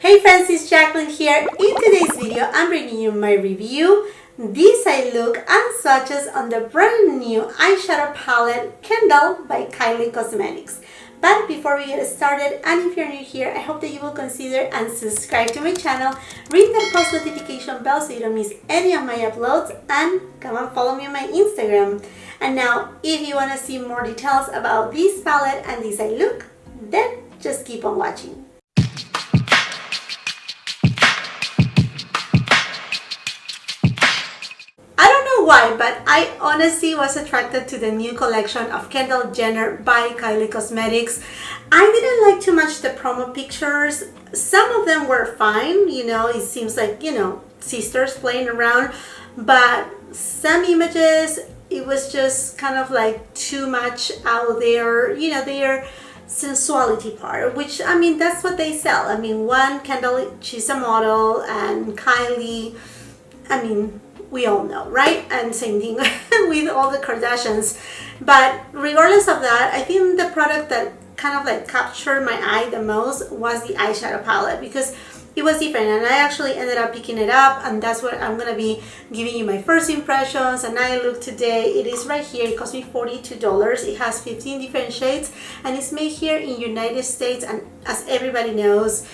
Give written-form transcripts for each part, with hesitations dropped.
Hey friends, it's Jacqueline here. In today's video, I'm bringing you my review, this eye look and swatches on the brand new eyeshadow palette Kendall by Kylie Cosmetics. But before we get started, and if you're new here, I hope that you will consider and subscribe to my channel, ring that post notification bell so you don't miss any of my uploads, and come and follow me on my Instagram. And now, if you want to see more details about this palette and this eye look, then just keep on watching. Why, but I honestly was attracted to the new collection of Kendall Jenner by Kylie Cosmetics. I didn't like too much the promo pictures. Some of them were fine, you know, it seems like, you know, sisters playing around, but some images, it was just kind of like too much out there, you know, their sensuality part, which, I mean, that's what they sell. I mean, one, Kendall, she's a model, and Kylie, I mean, we all know, right? And same thing with all the Kardashians. But regardless of that, I think the product that kind of like captured my eye the most was the eyeshadow palette, because it was different, and I actually ended up picking it up, and that's what I'm gonna be giving you my first impressions. And eye look today, it is right here. It cost me $42. It has 15 different shades, and it's made here in United States. And as everybody knows,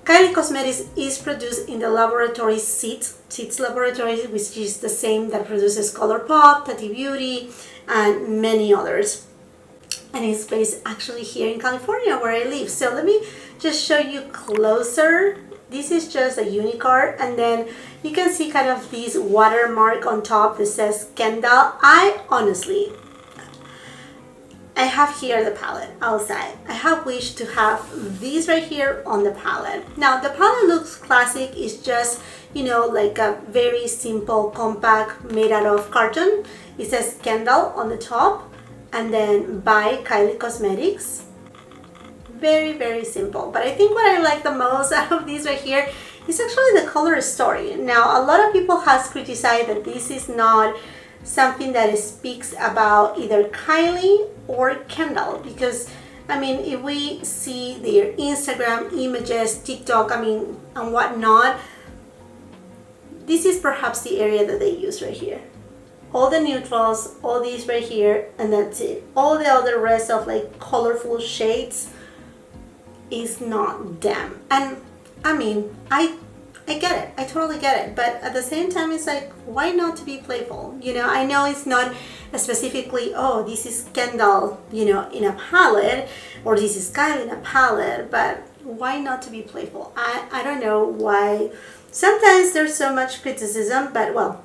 Kylie Cosmetics is produced in the laboratory Seeds Laboratory, which is the same that produces ColourPop, Tati Beauty, and many others. And it's based actually here in California, where I live. So let me just show you closer. This is just a Unicard, and then you can see kind of this watermark on top that says Kendall. I have here the palette outside. I have wished to have these right here on the palette. Now the palette looks classic. It's just, you know, like a very simple compact made out of carton. It says Kendall on the top, and then by Kylie Cosmetics. Very, very simple. But I think what I like the most out of these right here is actually the color story. Now a lot of people has criticized that this is not something that speaks about either Kylie or Kendall, because I mean, if we see their Instagram images, TikTok, I mean, and whatnot, this is perhaps the area that they use right here. All the neutrals, all these right here, and that's it. All the other rest of like colorful shades is not them. And I mean, I get it. I totally get it. But at the same time, it's like, why not to be playful? You know, I know it's not specifically, oh, this is Kendall, you know, in a palette, or this is Kylie in a palette, but why not to be playful? I don't know why. Sometimes there's so much criticism, but well,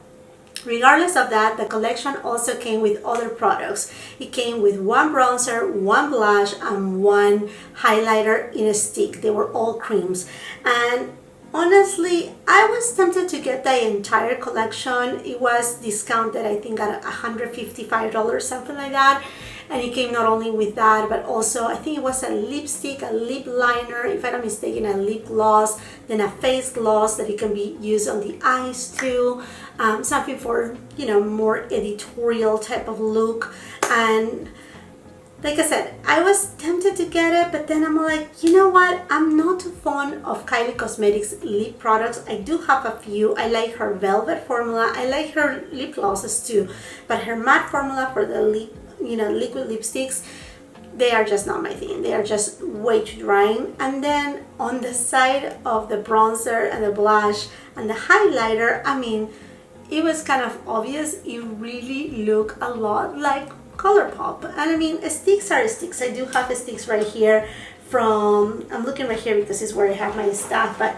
regardless of that, the collection also came with other products. It came with one bronzer, one blush, and one highlighter in a stick. They were all creams. And honestly, I was tempted to get the entire collection. It was discounted, I think, at $155, something like that. And it came not only with that, but also I think it was a lipstick, a lip liner, if I'm not mistaken, a lip gloss, then a face gloss that it can be used on the eyes too. Something for, you know, more editorial type of look. And like I said, I was tempted to get it, but then I'm like, you know what? I'm not too fond of Kylie Cosmetics lip products. I do have a few. I like her velvet formula. I like her lip glosses too, but her matte formula for the lip, you know, liquid lipsticks, they are just not my thing. They are just way too drying. And then on the side of the bronzer and the blush and the highlighter, I mean, it was kind of obvious. It really looked a lot like ColourPop. And I mean, sticks are sticks. I do have sticks right here from, I'm looking right here because it's where I have my stuff, but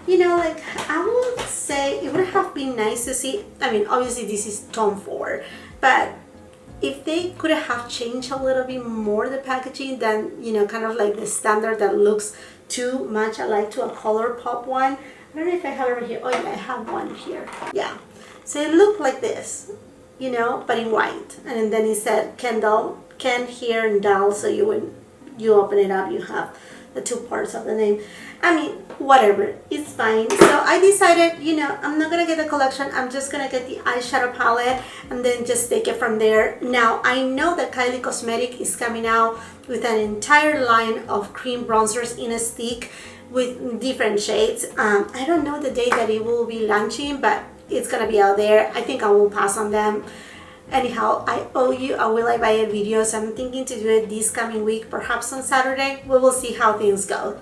you know, like, I would say it would have been nice to see, I mean, obviously this is Tom Ford, but if they could have changed a little bit more the packaging than, you know, kind of like the standard that looks too much alike to a ColourPop one. I don't know if I have it right here. Oh yeah, I have one here. Yeah. So it looked like this, you know, but in white. And then it said Kendall, Ken here and Dal, so you open it up, you have the two parts of the name. I mean, whatever, it's fine. So I decided, you know, I'm not gonna get the collection. I'm just gonna get the eyeshadow palette and then just take it from there. Now, I know that Kylie Cosmetics is coming out with an entire line of cream bronzers in a stick, with different shades. I don't know the day that it will be launching, but it's gonna be out there. I think I will pass on them. Anyhow, I owe you a will I buy it video, so I'm thinking to do it this coming week, perhaps on Saturday. We will see how things go.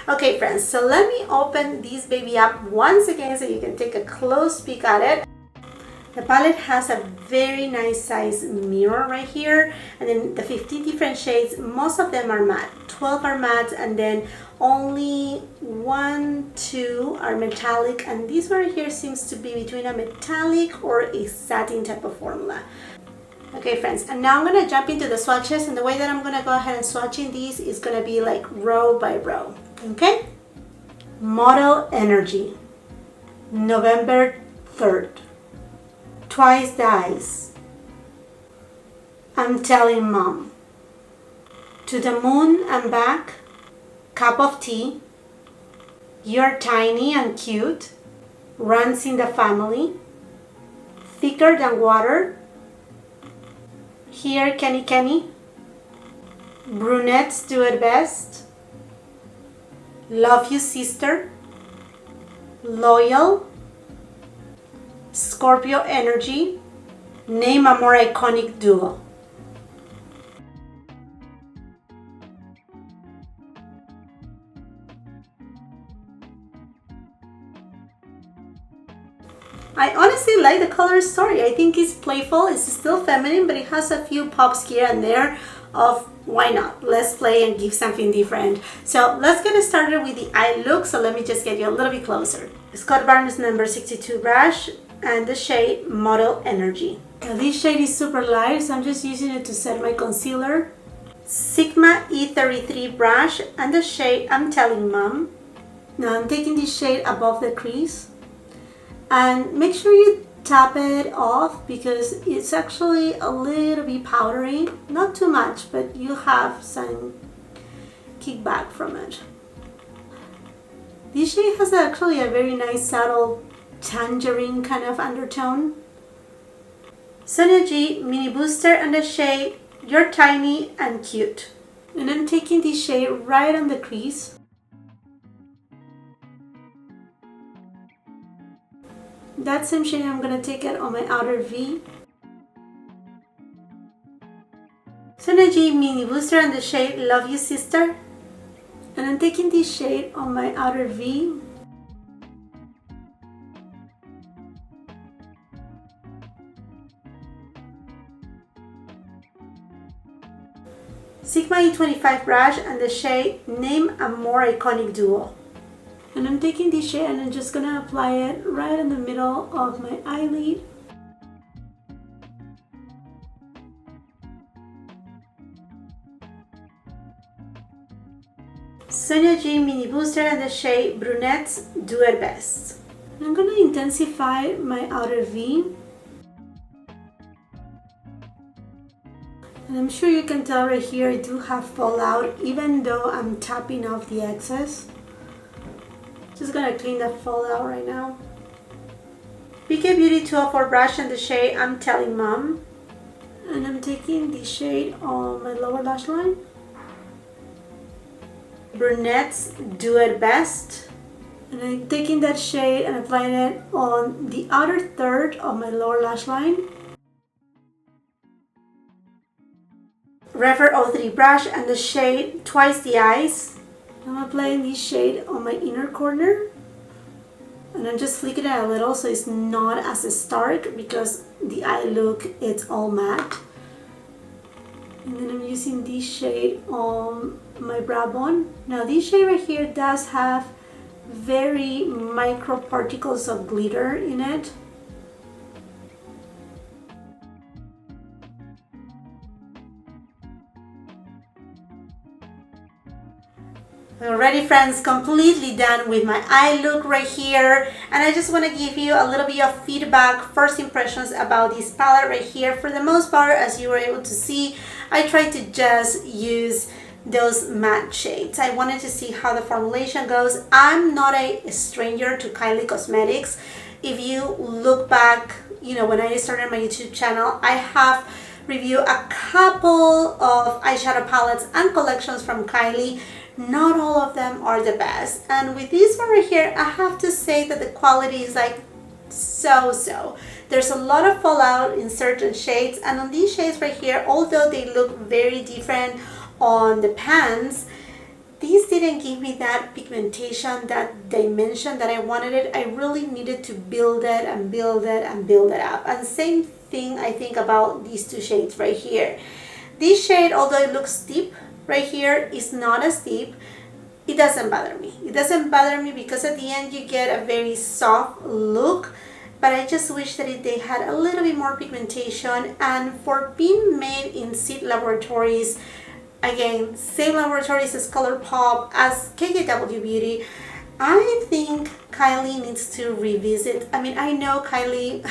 Okay friends, so let me open this baby up once again so you can take a close peek at it. The palette has a very nice size mirror right here, and then the 15 different shades, most of them are matte. 12 are matte, and then only 1, 2 are metallic, and this one right here seems to be between a metallic or a satin type of formula. Okay friends, and now I'm going to jump into the swatches, and the way that I'm going to go ahead and swatching these is going to be like row by row. Okay? Model Energy, November 3rd. Twice the Eyes, I'm Telling Mom, To the Moon and Back, Cup of Tea, You're Tiny and Cute, Runs in the Family, Thicker Than Water, Here Kenny Kenny, Brunettes Do It Best, Love You Sister, Loyal, Scorpio Energy, Name a More Iconic Duo. I honestly like the color story. I think it's playful, it's still feminine, but it has a few pops here and there of why not? Let's play and give something different. So let's get started with the eye look. So let me just get you a little bit closer. Scott Barnes number 62 brush and the shade Model Energy. Now this shade is super light, so I'm just using it to set my concealer. Sigma E33 brush and the shade I'm Telling Mom. Now I'm taking this shade above the crease, and make sure you tap it off because it's actually a little bit powdery, not too much, but you have some kickback from it. This shade has actually a very nice subtle tangerine kind of undertone. Sonia G Mini Booster and the shade You're Tiny and Cute. And I'm taking this shade right on the crease. That same shade I'm going to take it on my outer V. Sonia G Mini Booster and the shade Love You Sister. And I'm taking this shade on my outer V. Sigma E25 brush and the shade Name a More Iconic Duo. And I'm taking this shade and I'm just going to apply it right in the middle of my eyelid. Sonia G Mini Booster and the shade Brunettes Do It Best. I'm going to intensify my outer V. And I'm sure you can tell right here I do have fallout even though I'm tapping off the excess. Just gonna clean that fallout right now. BK Beauty 204 brush and the shade I'm Telling Mom. And I'm taking the shade on my lower lash line. Brunettes Do It Best. And I'm taking that shade and applying it on the outer third of my lower lash line. Refer 03 brush and the shade Twice the Eyes. I'm applying this shade on my inner corner. And I'm just flicking it a little so it's not as stark because the eye look it's all matte. And then I'm using this shade on my brow bone. Now this shade right here does have very micro particles of glitter in it. Alrighty friends, completely done with my eye look right here, and I just want to give you a little bit of feedback, first impressions about this palette right here. For the most part, as you were able to see, I tried to just use those matte shades. I wanted to see how the formulation goes. I'm not a stranger to Kylie Cosmetics. If you look back, you know, when I started my YouTube channel, I have reviewed a couple of eyeshadow palettes and collections from Kylie. not all of them are the best. And with this one right here, I have to say that the quality is like so. There's a lot of fallout in certain shades, and on these shades right here, although they look very different on the pans, these didn't give me that pigmentation, that dimension that I wanted it. I really needed to build it and build it and build it up. And same thing I think about these two shades right here. This shade, although it looks deep right here, is not as deep. It doesn't bother me. It doesn't bother me because at the end you get a very soft look, but I just wish that they had a little bit more pigmentation. And for being made in Seed Laboratories, again, same laboratories as ColourPop, as KKW Beauty, I think Kylie needs to revisit. I mean, I know Kylie,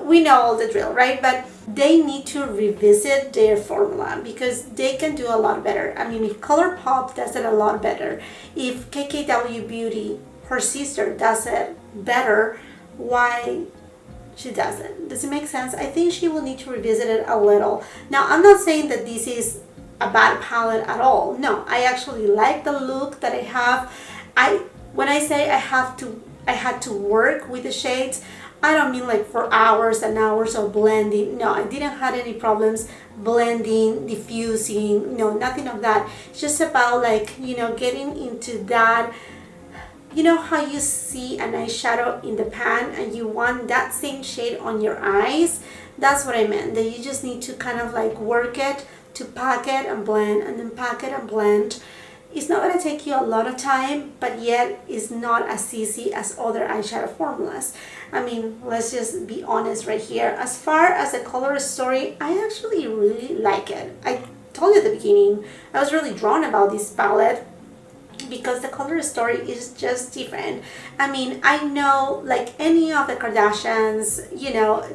we know all the drill, right? But they need to revisit their formula because they can do a lot better. I mean, if ColourPop does it a lot better, if KKW Beauty, her sister, does it better, why she doesn't? Does it make sense? I think she will need to revisit it a little. Now, I'm not saying that this is a bad palette at all. No, I actually like the look that I have. When I say I had to work with the shades, I don't mean like for hours and hours of blending. No, I didn't have any problems blending, diffusing, no, nothing of that. It's just about like, you know, getting into that. You know how you see an eyeshadow in the pan and you want that same shade on your eyes? That's what I meant, that you just need to kind of like work it to pack it and blend, and then pack it and blend. It's not going to take you a lot of time, but yet it's not as easy as other eyeshadow formulas. I mean, let's just be honest right here. As far as the color story, I actually really like it. I told you at the beginning, I was really drawn about this palette because the color story is just different. I mean, I know like any of the Kardashians, you know,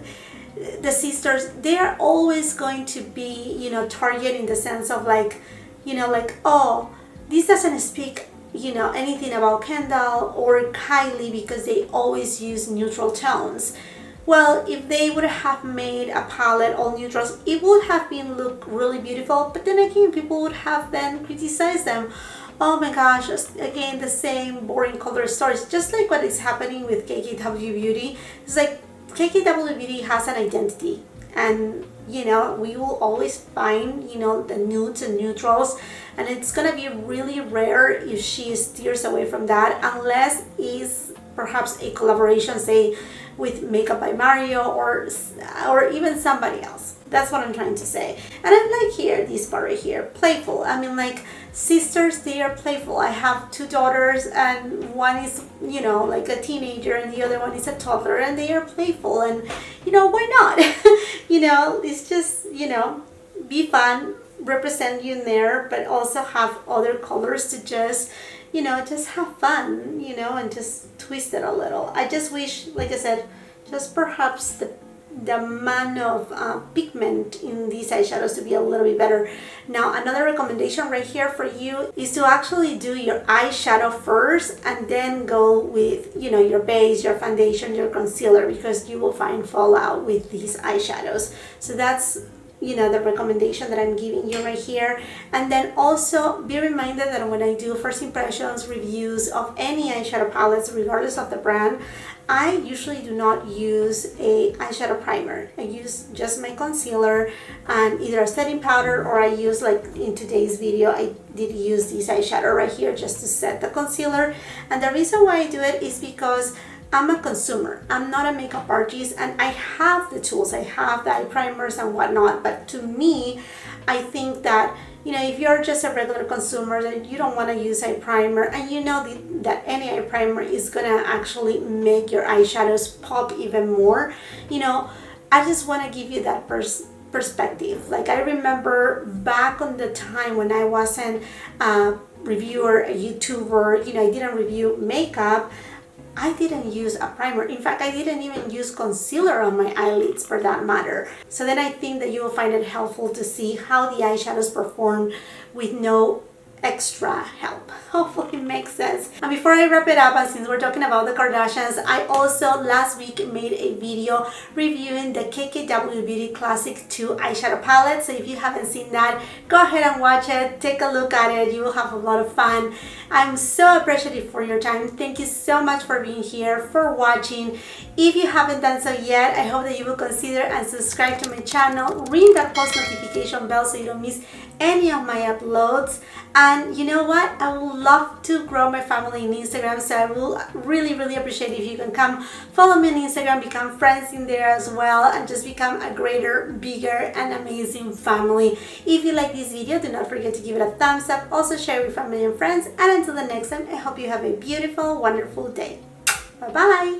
the sisters, they are always going to be, you know, target in the sense of like, you know, like, oh, this doesn't speak, you know, anything about Kendall or Kylie because they always use neutral tones. Well, if they would have made a palette all neutrals, it would have been look really beautiful, but then again, people would have then criticized them. Oh my gosh, again, the same boring color stories, just like what is happening with KKW Beauty. It's like KKW Beauty has an identity, and you know, we will always find, you know, the nudes and neutrals, and it's gonna be really rare if she steers away from that, unless it's perhaps a collaboration, say with Makeup by Mario or even somebody else. That's what I'm trying to say. And I like here, this part right here, playful. I mean, like, sisters, they are playful. I have two daughters, and one is, you know, like a teenager, and the other one is a toddler, and they are playful, and, you know, why not? You know, it's just, you know, be fun, represent you in there, but also have other colors to just, you know, just have fun, you know, and just twist it a little. I just wish, like I said, just perhaps the amount of pigment in these eyeshadows to be a little bit better. Now, another recommendation right here for you is to actually do your eyeshadow first and then go with, you know, your base, your foundation, your concealer, because you will find fallout with these eyeshadows. So that's, you know, the recommendation that I'm giving you right here. And then also be reminded that when I do first impressions reviews of any eyeshadow palettes, regardless of the brand, I usually do not use a eyeshadow primer. I use just my concealer and either a setting powder, or I use, like in today's video, I did use this eyeshadow right here just to set the concealer. And the reason why I do it is because I'm a consumer. I'm not a makeup artist, and I have the tools. I have the eye primers and whatnot, but to me, I think that, you know, if you're just a regular consumer, then you don't want to use eye primer, and you know that any eye primer is gonna actually make your eyeshadows pop even more. You know, I just want to give you that perspective. Like, I remember back on the time when I wasn't a reviewer, a YouTuber, you know, I didn't review makeup, I didn't use a primer. In fact, I didn't even use concealer on my eyelids for that matter. So then I think that you will find it helpful to see how the eyeshadows perform with no extra help. Hopefully it makes sense. And before I wrap it up, and since we're talking about the Kardashians, I also last week made a video reviewing the KKW Beauty Classic 2 eyeshadow palette. So if you haven't seen that, go ahead and watch it, take a look at it. You will have a lot of fun. I'm so appreciative for your time. Thank you so much for being here, for watching. If you haven't done so yet, I hope that you will consider and subscribe to my channel, ring that post notification bell so you don't miss any of my uploads. And you know what, I would love to grow my family in Instagram, so I will really appreciate if you can come follow me on Instagram, become friends in there as well, and just become a greater, bigger and amazing family. If you like this video, do not forget to give it a thumbs up, also share with family and friends, and until the next time, I hope you have a beautiful, wonderful day. Bye bye.